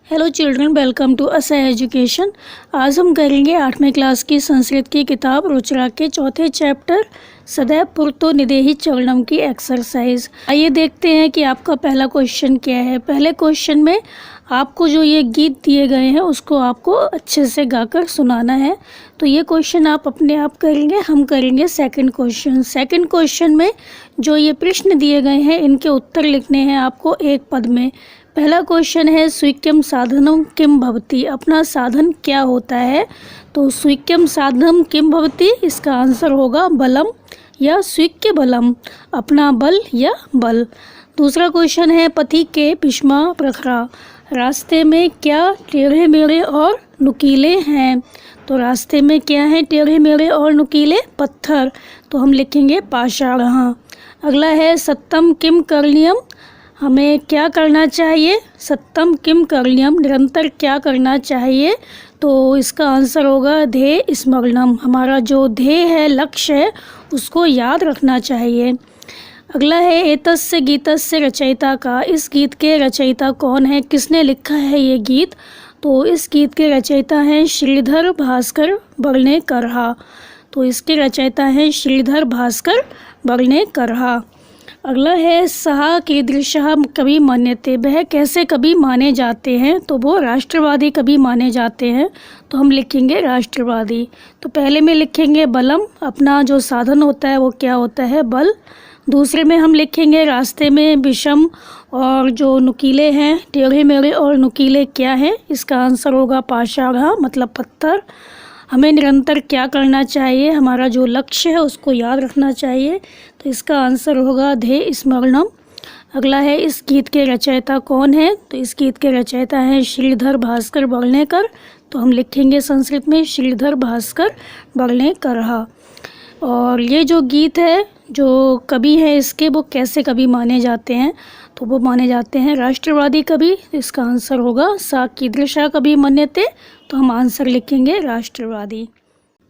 Hello children, welcome to असा education. आज हम करेंगे 8वीं क्लास की संस्कृत की किताब रुचिरा के चौथे चैप्टर सदैव पुरतो निदेहि चरणम की एक्सरसाइज। आइए देखते हैं कि आपका पहला क्वेश्चन क्या है। पहले क्वेश्चन में आपको जो ये गीत दिए गए हैं उसको आपको अच्छे से गाकर सुनाना है। तो ये क्वेश्चन आप अपने आप करेंगे, हम करेंगे सेकंड क्वेश्चन। सेकंड क्वेश्चन में जो ये प्रश्न दिए गए हैं इनके उत्तर लिखने हैं आपको एक पद में। पहला क्वेश्चन है स्वीक्यम साधनम किम भवति, अपना साधन क्या होता है। तो स्वीक्यम साधनम किम भवति, इसका आंसर होगा बलम या स्वीक्य बलम, अपना बल या बल। दूसरा क्वेश्चन है पथि के पिष्मा प्रखरा, रास्ते में क्या टेढ़े मेढ़े और नुकीले हैं। तो रास्ते में क्या है टेढ़े मेढ़े और नुकीले, पत्थर, तो हम लिखेंगे पाषाणः। अगला है सत्यम किम करणीयम, हमें क्या करना चाहिए। सत्यम किम करणीयम, निरंतर क्या करना चाहिए। तो इसका आंसर होगा ध्येय स्मरणम, हमारा जो ध्येय है, लक्ष्य है, उसको याद रखना चाहिए। अगला है एतस्य गीतस्य रचयिता का, इस गीत के रचयिता कौन है, किसने लिखा है ये गीत। तो इस गीत के रचयिता हैं श्रीधर भास्कर वर्णेकरः। तो इसके रचयिता हैं श्रीधर भास्कर वर्णेकरः। अगला है सहा कीदृशः कवि मन्यते, वह कैसे कवि माने जाते हैं। तो वो राष्ट्रवादी कवि माने जाते हैं, तो हम लिखेंगे राष्ट्रवादी। तो पहले में लिखेंगे बलम, अपना जो साधन होता है वो क्या होता है, बल। दूसरे में हम लिखेंगे रास्ते में विषम और जो नुकीले हैं, टेढ़े मेढ़े और नुकीले क्या हैं, इसका आंसर होगा पाषाणः, मतलब पत्थर। हमें निरंतर क्या करना चाहिए, हमारा जो लक्ष्य है उसको याद रखना चाहिए, तो इसका आंसर होगा ध्येय स्मरणम। अगला है इस गीत के रचयिता कौन है। तो इस गीत के रचयिता हैं श्रीधर भास्कर वर्णेकर, तो हम लिखेंगे संस्कृत में श्रीधर भास्कर वर्णेकरः। और ये जो गीत है, जो कवि है इसके, वो कैसे कवि माने जाते हैं। तो वो माने जाते हैं राष्ट्रवादी कवि, इसका आंसर होगा सा कीदृशः कवि मन्यते, तो हम आंसर लिखेंगे राष्ट्रवादी।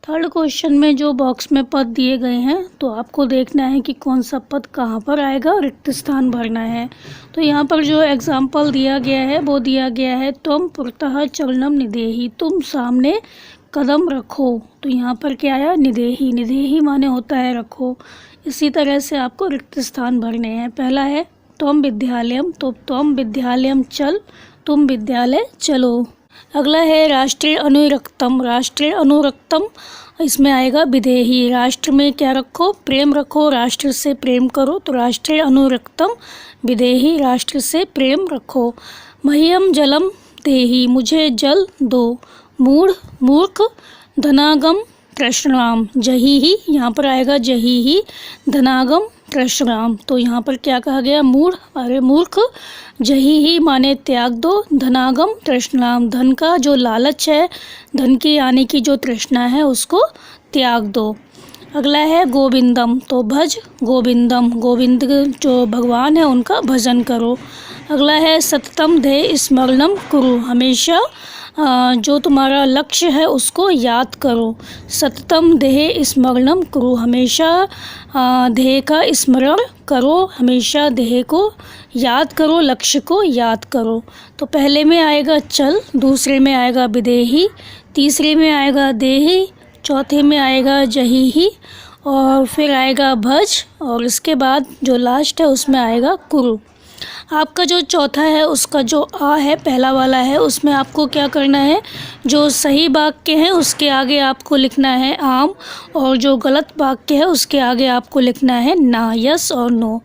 थर्ड क्वेश्चन में जो बॉक्स में पद दिए गए हैं तो आपको देखना है कि कौन सा पद कहाँ पर आएगा, रिक्त स्थान भरना है। तो यहाँ पर जो एग्जाम्पल दिया गया है वो दिया गया है त्वम पुरतः चरणम निदेहि, तुम सामने कदम रखो। तो यहाँ पर क्या आया, निदेहि, निदेहि माने होता है रखो। इसी तरह से आपको रिक्त स्थान भरने हैं। पहला है त्वम विद्यालयम, तो त्वम विद्यालयम चल, तुम विद्यालय चलो। अगला है राष्ट्रीय अनुरक्तम, राष्ट्रीय अनुरक्तम, इसमें आएगा विदेही, राष्ट्र में क्या रखो, प्रेम रखो, राष्ट्र से प्रेम करो, तो राष्ट्रीय अनुरक्तम विदेही, राष्ट्र से प्रेम रखो। मह्यम जलम देहि, मुझे जल दो। मूढ़ मूर्ख, धनागम कृष्णाम, जही ही, यहाँ पर आएगा जही ही, धनागम कृष्णाम। तो यहाँ पर क्या कहा गया, मूढ़, अरे मूर्ख, जही ही माने त्याग दो, धनागम तृष्णाम, धन का जो लालच है, धन की आने की जो तृष्णा है उसको त्याग दो। अगला है गोविंदम, तो भज गोविंदम, गोविंद जो भगवान है उनका भजन करो। अगला है सततम ध्येय स्मरणम कुरु, हमेशा जो तुम्हारा लक्ष्य है उसको याद करो। सततम ध्येय स्मरणम कुरु, हमेशा ध्येय का स्मरण करो, हमेशा ध्येय को याद करो, लक्ष्य को याद करो। तो पहले में आएगा चल, दूसरे में आएगा विदेही, तीसरे में आएगा देही, चौथे में आएगा जही ही, और फिर आएगा भज, और इसके बाद जो लास्ट है उसमें आएगा कुरु। आपका जो चौथा है उसका जो आ है, पहला वाला है, उसमें आपको क्या करना है, जो सही वाक्य है उसके आगे आपको लिखना है आम, और जो गलत वाक्य है उसके आगे आपको लिखना है ना, यस और नो।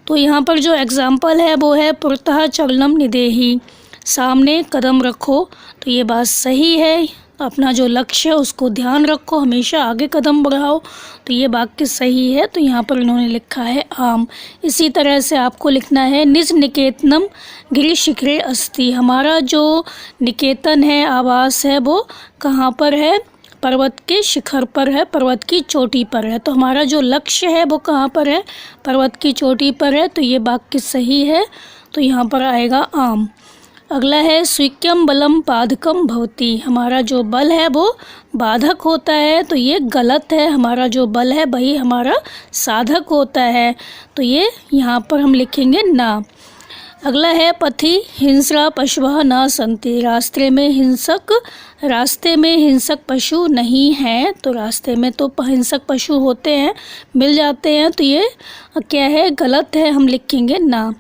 तो यहाँ पर जो एग्जाम्पल है वो है पुरतः चरणम निदेहि, सामने कदम रखो, तो ये बात सही है, अपना जो लक्ष्य है उसको ध्यान रखो, हमेशा आगे कदम बढ़ाओ, तो ये वाक्य सही है। तो यहाँ पर इन्होंने लिखा है आम। इसी तरह से आपको लिखना है निज निकेतनम गिरि शिखरे अस्ति, हमारा जो निकेतन है, आवास है, वो कहाँ पर है, पर्वत के शिखर पर है, पर्वत की चोटी पर है। तो हमारा जो लक्ष्य है वो कहाँ पर है, पर्वत की चोटी पर है, तो ये वाक्य सही है, तो यहाँ पर आएगा आम। अगला है स्वीक्यम बलम बाधकम भवति, हमारा जो बल है वो बाधक होता है, तो ये गलत है, हमारा जो बल है वही हमारा साधक होता है, तो ये यहाँ पर हम लिखेंगे ना। अगला है पथि हिंस्रा पशवः न सन्ति। रास्ते में हिंसक पशु नहीं हैं। तो रास्ते में तो हिंसक पशु होते हैं, मिल जाते हैं, तो ये क्या है, गलत है, हम लिखेंगे ना।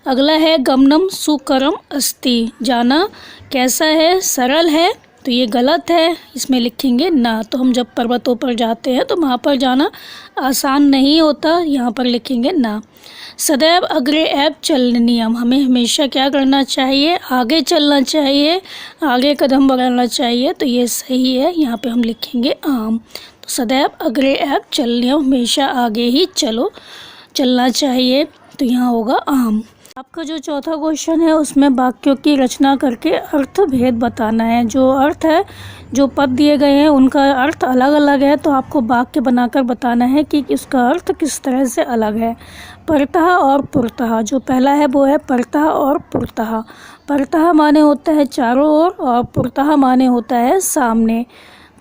अगला है गमनम सुकरम अस्ति। जाना कैसा है, सरल है, तो ये गलत है, इसमें लिखेंगे ना। तो हम जब पर्वतों पर जाते हैं तो वहाँ पर जाना आसान नहीं होता, यहाँ पर लिखेंगे ना। सदैव अग्रे एव चलनीयम। हमें हमेशा क्या करना चाहिए, आगे चलना चाहिए, आगे कदम बढ़ाना चाहिए, तो ये सही है, यहाँ पे हम लिखेंगे आम। तो सदैव अग्रे एव चलनीयम, हमेशा आगे ही चलना चाहिए, तो यहाँ होगा आम। आपका जो चौथा क्वेश्चन है उसमें वाक्यों की रचना करके अर्थ भेद बताना है। जो अर्थ है, जो पद दिए गए हैं उनका अर्थ अलग अलग है, तो आपको वाक्य बनाकर बताना है कि इसका अर्थ किस तरह से अलग है। परतः और पुरतः, जो पहला है वो है परतः और पुरतः। परतः माने होता है चारों ओर और पुरतः माने होता है सामने।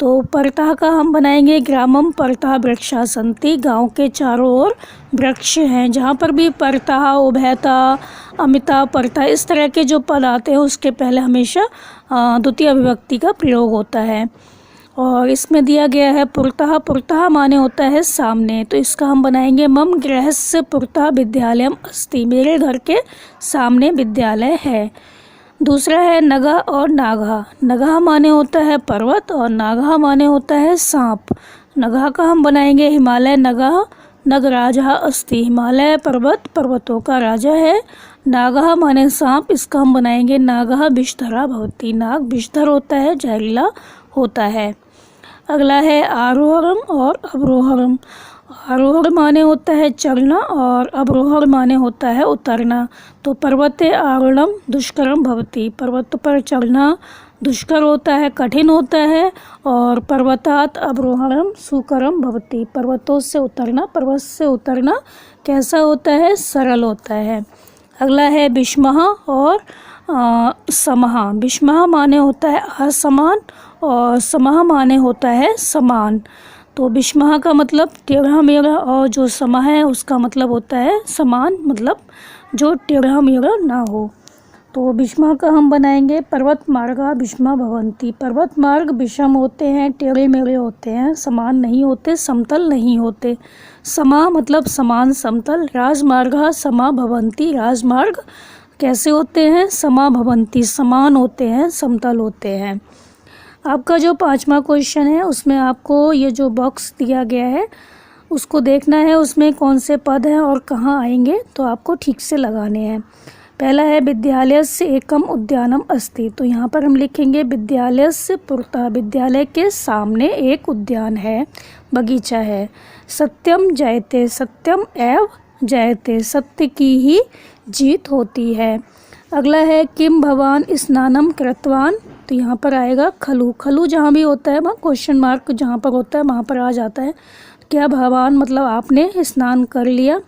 तो परतः का हम बनाएंगे ग्रामम परतः वृक्षा सन्ति। गांव के चारों ओर वृक्ष हैं। जहाँ पर भी परतः, उभयता, अमिता, परतः इस तरह के जो पद आते हैं उसके पहले हमेशा द्वितीय विभक्ति का प्रयोग होता है। और इसमें दिया गया है पुरतः। पुरतः माने होता है सामने, तो इसका हम बनाएंगे मम गृहस्य पुरतः विद्यालयम अस्ति। मेरे घर के सामने विद्यालय है। दूसरा है नगा और नागा। नगा माने होता है पर्वत और नागा माने होता है सांप। नगा का हम बनाएंगे हिमालय नगा नगराजः अस्ति। हिमालय पर्वत पर्वतों का राजा है। नागा माने सांप, इसका हम बनाएंगे नागा विषधरा भवति। नाग विषधर होता है, जहरीला होता है। अगला है आरोहणम और अवरोहणम। आरोहण माने होता है चढ़ना और अवरोहण माने होता है उतरना। तो पर्वते आरोहणम दुष्करम भवति। पर्वत पर चढ़ना दुष्कर होता है, कठिन होता है। और पर्वतात अवरोहणम सुकरम भवति। पर्वतों से उतरना, पर्वत से उतरना कैसा होता है, सरल होता है। अगला है विषमः और समः। विषमः माने होता है असमान और समः माने होता है समान। तो विषमः का मतलब टेढ़ा मेढ़ा और जो समः है उसका मतलब होता है समान, मतलब जो टेढ़ा मेढ़ा ना हो। तो विषमः का हम बनाएंगे पर्वत मार्गा विषमा भवन्ति। पर्वत मार्ग विषम होते हैं, टेढ़े मेढ़े होते हैं, समान नहीं होते, समतल नहीं होते। समा मतलब समान, समतल। राजमार्गा समा भवन्ति। राजमार्ग कैसे होते हैं, समा भवन्ति, समान होते हैं, समतल होते हैं। आपका जो पांचवा क्वेश्चन है उसमें आपको ये जो बॉक्स दिया गया है उसको देखना है, उसमें कौन से पद हैं और कहाँ आएंगे, तो आपको ठीक से लगाने हैं। पहला है विद्यालयस्य एकम उद्यानम अस्ति। तो यहाँ पर हम लिखेंगे विद्यालयस्य पुरतः। विद्यालय के सामने एक उद्यान है, बगीचा है। सत्यम जयते। सत्यम एव जयते। सत्य की ही जीत होती है। अगला है किम भवान स्नानम कृतवान। तो यहाँ पर आएगा खलु। खलु जहाँ भी होता है वहाँ क्वेश्चन मार्क जहाँ पर होता है वहाँ पर आ जाता है। क्या भवान मतलब आपने स्नान कर लिया,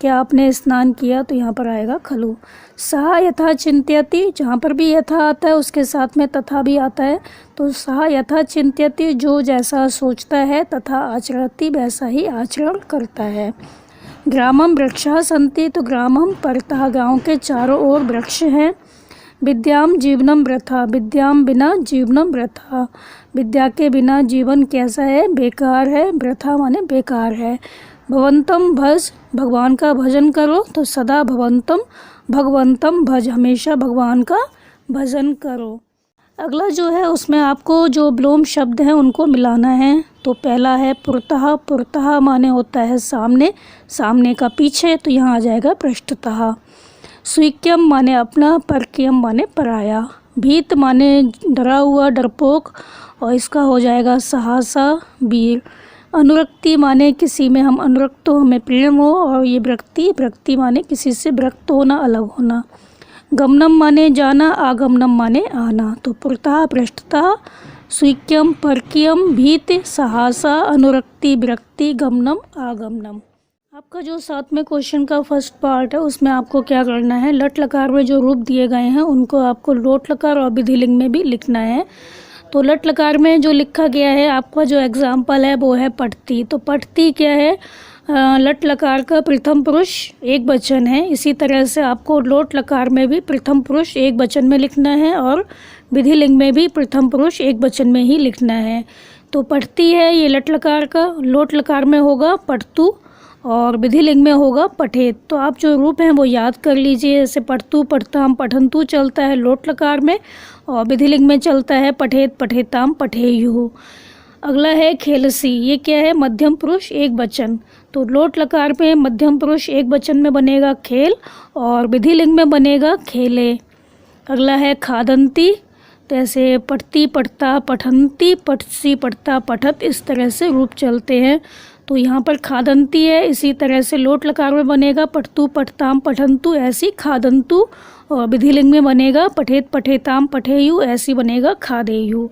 क्या आपने स्नान किया, तो यहाँ पर आएगा खलु। सः यथा चिंत्यति। जहाँ पर भी यथा आता है उसके साथ में तथा भी आता है। तो सः यथा चिंत्यति, जो जैसा सोचता है, तथा आचरति वैसा ही आचरण करता है। ग्रामम वृक्षः सन्ति। तो ग्रामम परतः, गाँव के चारों ओर वृक्ष हैं। विद्याम जीवनम वृथा। विद्याम बिना जीवनम वृथा। विद्या के बिना जीवन कैसा है, बेकार है। वृथा माने बेकार है। भवन्तम भज। भगवान का भजन करो। तो सदा भवन्तम भगवंतम भज। हमेशा भगवान का भजन करो। अगला जो है उसमें आपको जो विलोम शब्द हैं उनको मिलाना है। तो पहला है पुरतः। पुरतः माने होता है सामने, सामने का पीछे, तो यहाँ आ जाएगा पृष्ठतः। स्वीक्यम माने अपना, परकीयम माने पराया। भीत माने डरा हुआ, डरपोक, और इसका हो जाएगा सहसा, वीर। अनुरक्ति माने किसी में हम अनुरक्त हो, हमें प्रेम हो, और ये विरक्ति माने किसी से विरक्त होना, अलग होना। गमनम माने जाना, आगमनम माने आना। तो पुरतः पृष्ठतः, स्वीक्यम परकीयम, भीत, सहसा, अनुरक्ति, विरक्ति, गमनम, आगमनम। आपका जो साथ में क्वेश्चन का फर्स्ट पार्ट है उसमें आपको क्या करना है, लट लकार में जो रूप दिए गए हैं उनको आपको लोट लकार और विधिलिंग में भी लिखना है। तो लट लकार में जो लिखा गया है आपका जो एग्जाम्पल है वो है पठती। तो पठती क्या है, लट लकार का प्रथम पुरुष एक वचन है, इसी तरह से आपको लोट लकार में भी प्रथम पुरुष एक वचन में लिखना है और विधिलिंग में भी प्रथम पुरुष एक वचन में ही लिखना है। तो पढ़ती है ये लट लकार का, लोट लकार में होगा पढ़तु और विधिलिंग में होगा पठेत। तो आप जो रूप हैं वो याद कर लीजिए, जैसे पढ़तु पढ़ताम पठंतु चलता है लोट लकार में और विधिलिंग में चलता है पठेत पठेताम पठेयुः। अगला है खेलसी, ये क्या है? मध्यम पुरुष एक वचन। तो लोट लकार में मध्यम पुरुष एक वचन में बनेगा खेल और विधिलिंग में बनेगा खेले। अगला है खादंती, तो ऐसे पढ़ती पढ़ता पठंती पठसी पढ़ता पठत, इस तरह से रूप चलते हैं। तो यहाँ पर खादंती है, इसी तरह से लोट लकार में बनेगा पठतु पठताम पठंतु, ऐसी खादंतु, और विधिलिंग में बनेगा पठेत पठेताम पठेयु, ऐसी बनेगा खादेयु।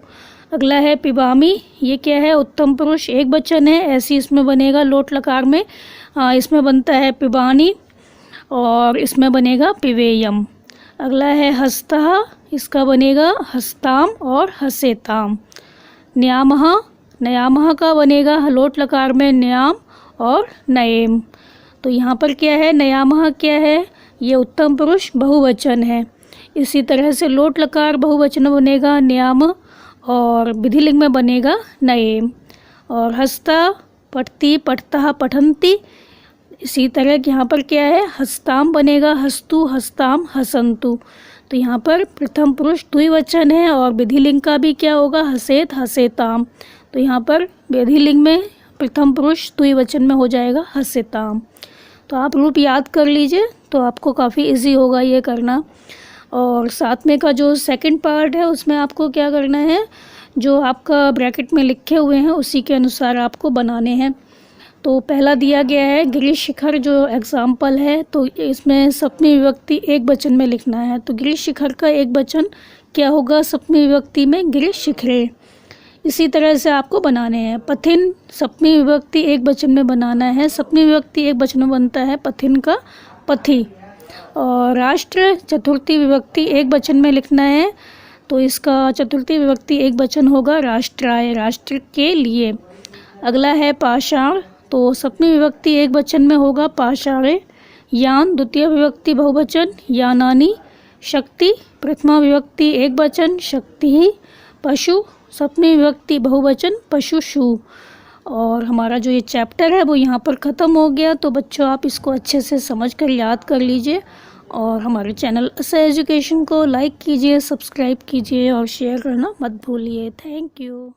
अगला है पिबामी, ये क्या है? उत्तम पुरुष एक वचन है, ऐसी इसमें बनेगा लोट लकार में, इसमें बनता है पिबानी और इसमें बनेगा पिवेयम। अगला है हस्तः, इसका बनेगा हस्ताम और हसेताम। न्यामः, न्यामः का बनेगा लोट लकार में न्याम और नयेम। तो यहाँ पर क्या है? न्यामः क्या है? ये उत्तम पुरुष बहुवचन है, इसी तरह से लोट लकार बहुवचन बनेगा न्याम और विधिलिंग में बनेगा नयेम। और हस्ता पठती पठता पठंती, इसी तरह यहाँ पर क्या है? हस्ताम बनेगा हस्तु हस्ताम हसंतु। तो यहाँ पर प्रथम पुरुष द्विवचन है और विधिलिंग का भी क्या होगा? हसेत हसेताम। तो यहाँ पर विधिलिंग में प्रथम पुरुष द्विवचन में हो जाएगा हसेताम। तो आप रूप याद कर लीजिए, तो आपको काफ़ी इजी होगा ये करना। और साथ में का जो सेकंड पार्ट है उसमें आपको क्या करना है? जो आपका ब्रैकेट में लिखे हुए हैं उसी के अनुसार आपको बनाने हैं। तो पहला दिया गया है गिरीश शिखर, जो एग्जाम्पल है, तो इसमें सप्तमी विभक्ति एक वचन में लिखना है। तो गिरीश शिखर का एक वचन क्या होगा सप्तमी विभक्ति में? गिरीश शिखरे। इसी तरह से आपको बनाने हैं। पथिन सप्तमी विभक्ति एक वचन में बनाना है, सप्तमी विभक्ति एक वचन में बनता है पथिन का पथि। और राष्ट्र चतुर्थी विभक्ति एक वचन में लिखना है, तो इसका चतुर्थी विभक्ति एक वचन होगा राष्ट्राय, राष्ट्र के लिए। अगला है पाषाण, तो सप्तमी विभक्ति एक वचन में होगा पाषाणे। यान द्वितीय विभक्ति बहुवचन यानानि। शक्ति प्रथमा विभक्ति एक वचन शक्ति। पशु सप्तमी विभक्ति बहुवचन पशुषु। और हमारा जो ये चैप्टर है वो यहाँ पर ख़त्म हो गया। तो बच्चों आप इसको अच्छे से समझ कर याद कर लीजिए और हमारे चैनल असा एजुकेशन को लाइक कीजिए, सब्सक्राइब कीजिए और शेयर करना मत भूलिए। Thank you.